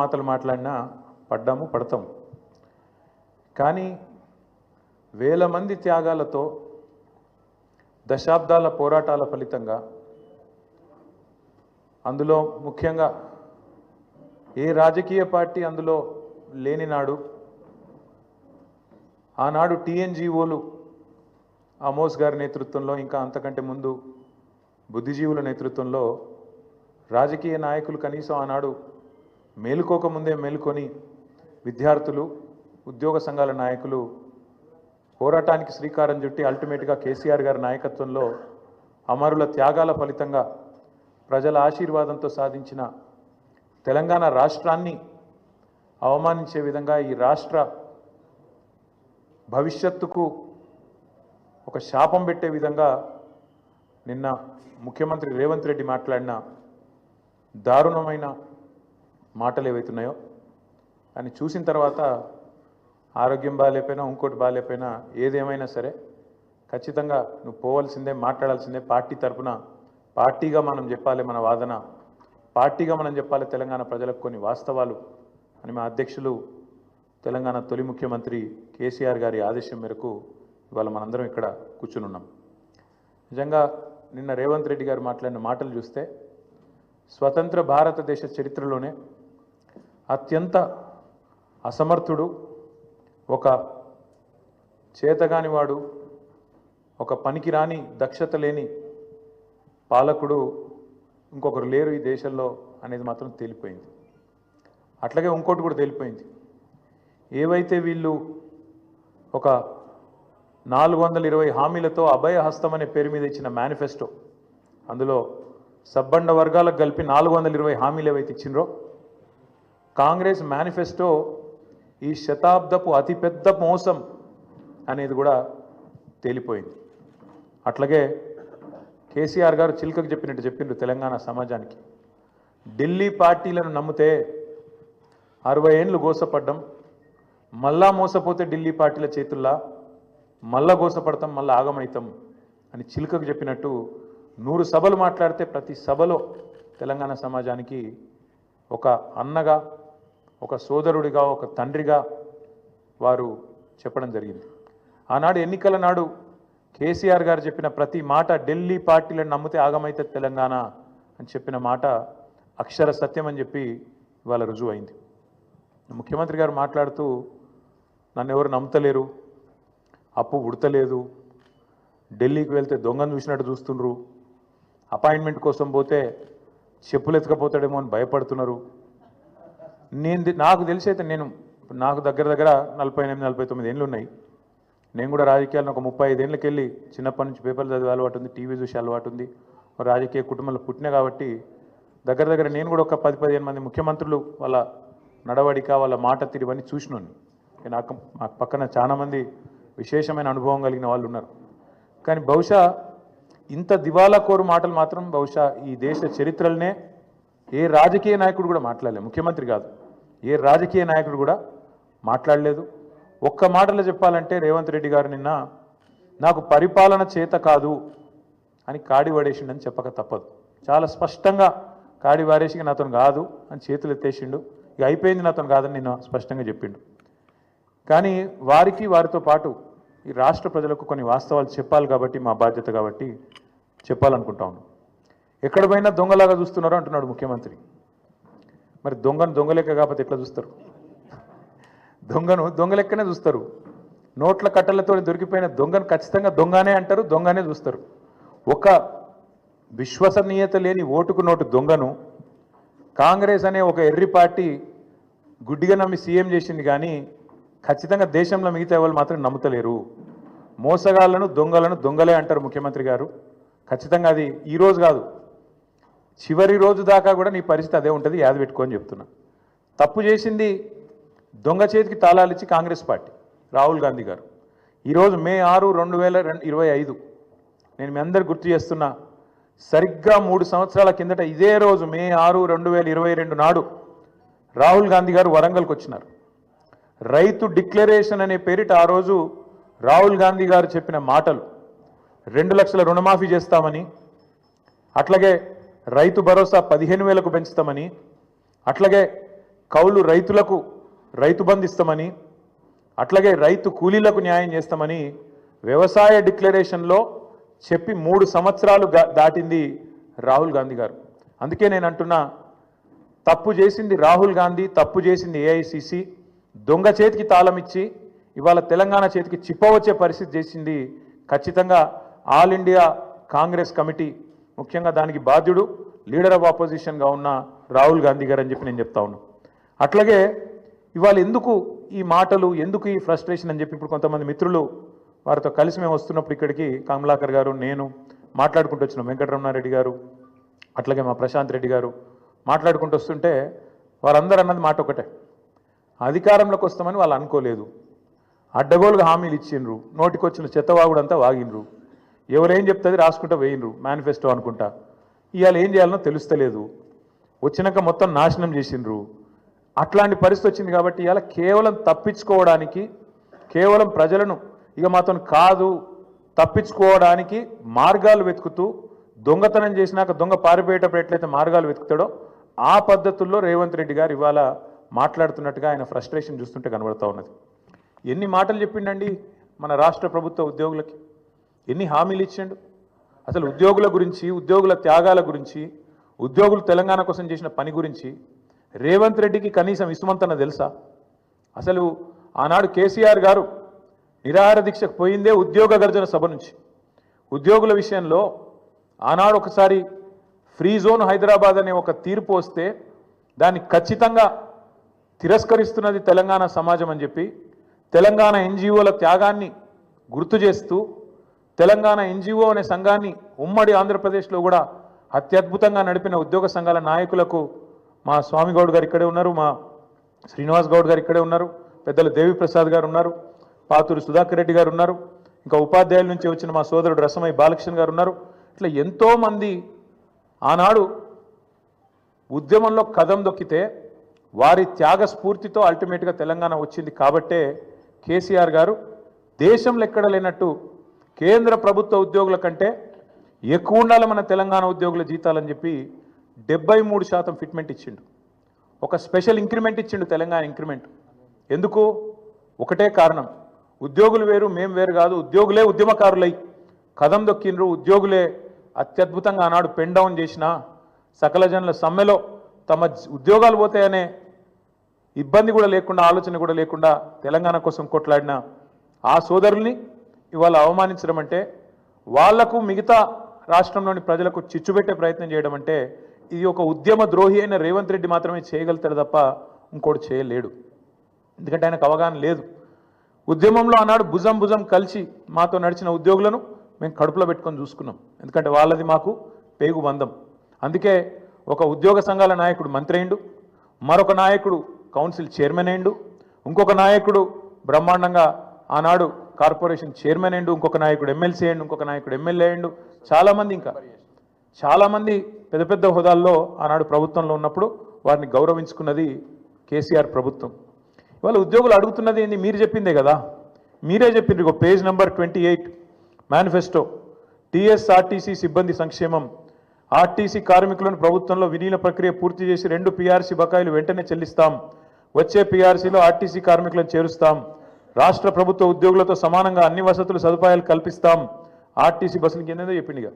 మాటలు మాట్లాడినా పడ్డాము పడతాం. కానీ వేల మంది త్యాగాలతో దశాబ్దాల పోరాటాల ఫలితంగా అందులో ముఖ్యంగా ఏ రాజకీయ పార్టీ అందులో లేని నాడు ఆనాడు టీఎన్జీఓలు ఆమోస్ గారి నేతృత్వంలో ఇంకా అంతకంటే ముందు బుద్ధిజీవుల నేతృత్వంలో రాజకీయ నాయకులు కనీసం ఆనాడు మేలుకోకముందే మేలుకొని విద్యార్థులు ఉద్యోగ సంఘాల నాయకులు పోరాటానికి శ్రీకారం చుట్టి అల్టిమేట్గా కేసీఆర్ గారి నాయకత్వంలో అమరుల త్యాగాల ఫలితంగా ప్రజల ఆశీర్వాదంతో సాధించిన తెలంగాణ రాష్ట్రాన్ని అవమానించే విధంగా ఈ రాష్ట్ర భవిష్యత్తుకు ఒక శాపం పెట్టే విధంగా నిన్న ముఖ్యమంత్రి రేవంత్ రెడ్డి మాట్లాడిన దారుణమైన మాటలు ఏవైతున్నాయో అని చూసిన తర్వాత ఆరోగ్యం బాగాలేకపోయినా ఇంకోటి బాగాలేకపోయినా ఏదేమైనా సరే ఖచ్చితంగా నువ్వు పోవాల్సిందే, మాట్లాడాల్సిందే. పార్టీ తరఫున పార్టీగా మనం చెప్పాలి, మన వాదన పార్టీగా మనం చెప్పాలి తెలంగాణ ప్రజలకు కొన్ని వాస్తవాలు అని మా అధ్యక్షులు తెలంగాణ తొలి ముఖ్యమంత్రి కేసీఆర్ గారి ఆదేశం మేరకు ఇవాళ మనందరం ఇక్కడ కూర్చుని ఉన్నాం. నిజంగా నిన్న రేవంత్ రెడ్డి గారు మాట్లాడిన మాటలు చూస్తే స్వతంత్ర భారతదేశ చరిత్రలోనే అత్యంత అసమర్థుడు, ఒక చేతగానివాడు, ఒక పనికిరాని దక్షత లేని పాలకుడు ఇంకొకరు లేరు ఈ దేశంలో అనేది మాత్రం తేలిపోయింది. అట్లాగే ఇంకోటి కూడా తేలిపోయింది. ఏవైతే వీళ్ళు ఒక 420 హామీలతో అభయ హస్తం అనే పేరు మీద ఇచ్చిన మేనిఫెస్టో, అందులో సబ్బండ వర్గాలకు కలిపి 420 హామీలు ఏవైతే ఇచ్చిండ్రో కాంగ్రెస్ మేనిఫెస్టో ఈ శతాబ్దపు అతిపెద్ద మోసం అనేది కూడా తేలిపోయింది. అట్లాగే కేసీఆర్ గారు చిలుకకు చెప్పినట్టు చెప్పిండ్రు తెలంగాణ సమాజానికి. ఢిల్లీ పార్టీలను నమ్మితే 60 ఏళ్ళు గోసపడ్డం, మళ్ళా మోసపోతే ఢిల్లీ పార్టీల చేతుల్లా మళ్ళా గోసపడతాం, మళ్ళా ఆగమవుతాం అని చిలుకకు చెప్పినట్టు 100 సభలు మాట్లాడితే ప్రతి సభలో తెలంగాణ సమాజానికి ఒక అన్నగా, ఒక సోదరుడిగా, ఒక తండ్రిగా వారు చెప్పడం జరిగింది. ఆనాడు ఎన్నికల నాడు కేసీఆర్ గారు చెప్పిన ప్రతి మాట ఢిల్లీ పార్టీలను నమ్మితే ఆగమైతే తెలంగాణ అని చెప్పిన మాట అక్షర సత్యం అని చెప్పి ఇవాళ రుజువైంది. ముఖ్యమంత్రి గారు మాట్లాడుతూ నన్ను ఎవరు నమ్ముతలేరు, అప్పు ఉడతలేదు, ఢిల్లీకి వెళ్తే దొంగను చూసినట్టు చూస్తుండ్రు, అపాయింట్మెంట్ కోసం పోతే చెప్పులు ఎత్తుకపోతాడేమో అని భయపడుతున్నారు. నాకు తెలిసి అయితే నాకు దగ్గర 48-49 ఏళ్ళు ఉన్నాయి. నేను కూడా రాజకీయాలను ఒక 35 ఏళ్ళకి వెళ్ళి చిన్నప్పటి నుంచి పేపర్లు చదివే అలవాటు ఉంది, టీవీ చూసే అలవాటు ఉంది, రాజకీయ కుటుంబంలో పుట్టినా కాబట్టి దగ్గర నేను కూడా ఒక 10-15 మంది ముఖ్యమంత్రులు వాళ్ళ నడవడిక, వాళ్ళ మాట తీరువన్నీ చూసినాను. నాకు పక్కన చాలామంది విశేషమైన అనుభవం కలిగిన వాళ్ళు ఉన్నారు. కానీ బహుశా ఇంత దివాలా కోరు మాటలు మాత్రం బహుశా ఈ దేశ చరిత్రలనే ఏ రాజకీయ నాయకుడు కూడా మాట్లాడలేదు. ముఖ్యమంత్రి కాదు, ఏ రాజకీయ నాయకుడు కూడా మాట్లాడలేదు. ఒక్క మాటలో చెప్పాలంటే రేవంత్ రెడ్డి గారు నిన్న నాకు పరిపాలన చేత కాదు అని కాడి పడేసిండని చెప్పక తప్పదు. చాలా స్పష్టంగా కాడి వారేసి నాతో కాదు అని చేతులు ఎత్తేసిండు. ఇక అయిపోయింది, నాతో కాదని నిన్న స్పష్టంగా చెప్పిండు. కానీ వారితో పాటు ఈ రాష్ట్ర ప్రజలకు కొన్ని వాస్తవాలు చెప్పాలి కాబట్టి మా బాధ్యత కాబట్టి చెప్పాలనుకుంటా ఉన్నాం. ఎక్కడ పోయినా దొంగలాగా చూస్తున్నారు అంటున్నాడు ముఖ్యమంత్రి. మరి దొంగలెక్క కాకపోతే ఎట్లా చూస్తారు? దొంగలెక్కనే చూస్తారు. నోట్ల కట్టలతో దొరికిపోయిన దొంగను ఖచ్చితంగా దొంగనే అంటారు, దొంగనే చూస్తారు. ఒక విశ్వసనీయత లేని ఓటుకు నోటు దొంగను కాంగ్రెస్ అనే ఒక ఎర్రి పార్టీ గుడ్డిగా నమ్మి సీఎం చేసింది. కానీ ఖచ్చితంగా దేశంలో మిగతా వాళ్ళు మాత్రం నమ్ముతలేరు. మోసగాళ్లను దొంగలే అంటారు ముఖ్యమంత్రి గారు. ఖచ్చితంగా అది ఈరోజు కాదు, చివరి రోజు దాకా కూడా నీ పరిస్థితి అదే ఉంటుంది, యాద పెట్టుకొని చెప్తున్నా. తప్పు చేసింది దొంగ చేతికి తాళాలు ఇచ్చి కాంగ్రెస్ పార్టీ, రాహుల్ గాంధీ గారు. ఈరోజు మే 6, 2025 నేను మీ అందరు గుర్తు చేస్తున్నా, సరిగ్గా 3 సంవత్సరాల కిందట ఇదే రోజు మే 6, 2022 నాడు రాహుల్ గాంధీ గారు వరంగల్కి వచ్చినారు. రైతు డిక్లరేషన్ అనే పేరిట ఆ రోజు రాహుల్ గాంధీ గారు చెప్పిన మాటలు 2 లక్షల రుణమాఫీ చేస్తామని, అట్లాగే రైతు భరోసా 15,000కు పెంచుతామని, అట్లాగే కౌలు రైతులకు రైతు బంధు ఇస్తామని, అట్లాగే రైతు కూలీలకు న్యాయం చేస్తామని వ్యవసాయ డిక్లరేషన్లో చెప్పి 3 సంవత్సరాలు దాటింది రాహుల్ గాంధీ గారు. అందుకే నేను అంటున్నా, తప్పు చేసింది రాహుల్ గాంధీ, తప్పు చేసింది ఏఐసిసి, దొంగ చేతికి తాళం ఇచ్చి ఇవాళ తెలంగాణ చేతికి చిప్పవచ్చే పరిస్థితి చేసింది ఖచ్చితంగా ఆల్ ఇండియా కాంగ్రెస్ కమిటీ, ముఖ్యంగా దానికి బాధ్యుడు లీడర్ ఆఫ్ ఆపోజిషన్గా ఉన్న రాహుల్ గాంధీ గారు అని చెప్పి నేను చెప్తా ఉన్నాను. అట్లాగే ఇవాళ ఎందుకు ఈ మాటలు, ఎందుకు ఈ ఫ్రస్ట్రేషన్ అని చెప్పి ఇప్పుడు కొంతమంది మిత్రులు వారితో కలిసి మేము వస్తున్నప్పుడు ఇక్కడికి కమలాకర్ గారు, నేను మాట్లాడుకుంటూ వచ్చినాం, వెంకటరమణారెడ్డి గారు, అట్లాగే మా ప్రశాంత్ రెడ్డి గారు మాట్లాడుకుంటూ వస్తుంటే వారందరూ అన్నది మాట ఒకటే, అధికారంలోకి వస్తామని వాళ్ళు అనుకోలేదు, అడ్డగోలుగా హామీలు ఇచ్చిండ్రు, నోటికొచ్చిన చెత్తవాగుడంతా వాగినరు, ఎవరేం చెప్తుంది రాసుకుంటా వేయినరు మేనిఫెస్టో అనుకుంటా, ఇవాళ ఏం చేయాలనో తెలుస్తలేదు, వచ్చినాక మొత్తం నాశనం చేసిండ్రు. అట్లాంటి పరిస్థితి వచ్చింది కాబట్టి ఇవాళ కేవలం తప్పించుకోవడానికి, కేవలం ప్రజలను ఇక మాతో కాదు తప్పించుకోవడానికి మార్గాలు వెతుకుతూ, దొంగతనం చేసినాక దొంగ పారిపోయేటప్పుడు ఎట్లయితే మార్గాలు వెతుకుతాడో ఆ పద్ధతుల్లో రేవంత్ రెడ్డి గారు ఇవాళ మాట్లాడుతున్నట్టుగా ఆయన ఫ్రస్ట్రేషన్ చూస్తుంటే కనబడతా ఉన్నది. ఎన్ని మాటలు చెప్పిండండి మన రాష్ట్ర ప్రభుత్వ ఉద్యోగులకి, ఎన్ని హామీలు ఇచ్చిండు. అసలు ఉద్యోగుల గురించి, ఉద్యోగుల త్యాగాల గురించి, ఉద్యోగులు తెలంగాణ కోసం చేసిన పని గురించి రేవంత్ రెడ్డికి కనీసం ఇసుమంతన తెలుసా? అసలు ఆనాడు కేసీఆర్ గారు నిరాహార దీక్షకు పోయిందే ఉద్యోగ గర్జన సభ నుంచి. ఉద్యోగుల విషయంలో ఆనాడు ఒకసారి ఫ్రీ జోన్ హైదరాబాద్ అనే ఒక తీర్పు వస్తే దాన్ని ఖచ్చితంగా తిరస్కరిస్తున్నది తెలంగాణ సమాజం అని చెప్పి తెలంగాణ ఎన్జిఓల త్యాగాన్ని గుర్తు చేస్తూ తెలంగాణ ఎన్జిఓ అనే సంఘాన్ని ఉమ్మడి ఆంధ్రప్రదేశ్లో కూడా అత్యద్భుతంగా నడిపిన ఉద్యోగ సంఘాల నాయకులకు మా స్వామి గౌడ్ గారు ఇక్కడే ఉన్నారు, మా శ్రీనివాస్ గౌడ్ గారు ఇక్కడే ఉన్నారు, పెద్దలు దేవిప్రసాద్ గారు ఉన్నారు, పాతూరి సుధాకర్ రెడ్డి గారు ఉన్నారు, ఇంకా ఉపాధ్యాయుల నుంచి వచ్చిన మా సోదరుడు రసమై బాలకృష్ణ గారు ఉన్నారు. ఇట్లా ఎంతోమంది ఆనాడు ఉద్యమంలో కదం దొక్కితే వారి త్యాగ స్ఫూర్తితో అల్టిమేట్గా తెలంగాణ వచ్చింది. కాబట్టే కేసీఆర్ గారు దేశంలో ఎక్కడ లేనట్టు కేంద్ర ప్రభుత్వ ఉద్యోగుల కంటే ఎక్కువ ఉండాలి మన తెలంగాణ ఉద్యోగుల జీతాలని చెప్పి 73% ఫిట్మెంట్ ఇచ్చిండు. ఒక స్పెషల్ ఇంక్రిమెంట్ ఇచ్చిండు, తెలంగాణ ఇంక్రిమెంట్. ఎందుకు? ఒకటే కారణం, ఉద్యోగులు వేరు మేము వేరు కాదు, ఉద్యోగులే ఉద్యమకారులై కదం దొక్కిండ్రు, ఉద్యోగులే అత్యద్భుతంగా ఆనాడు పెన్ డౌన్ చేసిన సకల జనుల సమ్మెలో తమ ఉద్యోగాలు పోతాయనే ఇబ్బంది కూడా లేకుండా, ఆలోచన కూడా లేకుండా తెలంగాణ కోసం కొట్లాడిన ఆ సోదరుల్ని ఇవాళ అవమానించడం అంటే, వాళ్లకు మిగతా రాష్ట్రంలోని ప్రజలకు చిచ్చుపెట్టే ప్రయత్నం చేయడం అంటే, ఇది ఒక ఉద్యమ ద్రోహి అయిన రేవంత్ రెడ్డి మాత్రమే చేయగలుగుతాడు తప్ప ఇంకోటి చేయలేడు. ఎందుకంటే ఆయనకు అవగాహన లేదు. ఉద్యమంలో ఆనాడు భుజం భుజం కలిసి మాతో నడిచిన ఉద్యోగులను మేము కడుపులో పెట్టుకొని చూసుకున్నాం. ఎందుకంటే వాళ్ళది మాకు పేగు బంధం. అందుకే ఒక ఉద్యోగ సంఘాల నాయకుడు మంత్రి అయిండు, మరొక నాయకుడు కౌన్సిల్ చైర్మన్ అయిండు, ఇంకొక నాయకుడు బ్రహ్మాండంగా ఆనాడు కార్పొరేషన్ చైర్మన్ అయిండు, ఇంకొక నాయకుడు ఎమ్మెల్సీ అయిండు, ఇంకొక నాయకుడు ఎమ్మెల్యే అయిండు, చాలామంది ఇంకా చాలామంది పెద్ద పెద్ద హోదాల్లో ఆనాడు ప్రభుత్వంలో ఉన్నప్పుడు వారిని గౌరవించుకున్నది కేసీఆర్ ప్రభుత్వం. ఇవాళ ఉద్యోగులు అడుగుతున్నది ఏంది? మీరు చెప్పిందే కదా, మీరే చెప్పిండ్రు. ఇక పేజ్ నెంబర్ 28 మేనిఫెస్టో, టీఎస్ఆర్టీసీ సిబ్బంది సంక్షేమం, ఆర్టీసీ కార్మికులను ప్రభుత్వంలో విలీన ప్రక్రియ పూర్తి చేసి 2 పీఆర్సీ బకాయిలు వెంటనే చెల్లిస్తాం, వచ్చే పీఆర్సీలో ఆర్టీసీ కార్మికులను చేరుస్తాం, రాష్ట్ర ప్రభుత్వ ఉద్యోగులతో సమానంగా అన్ని వసతులు సదుపాయాలు కల్పిస్తాం, ఆర్టీసీ బస్సులకి ఏందో చెప్పిండిగా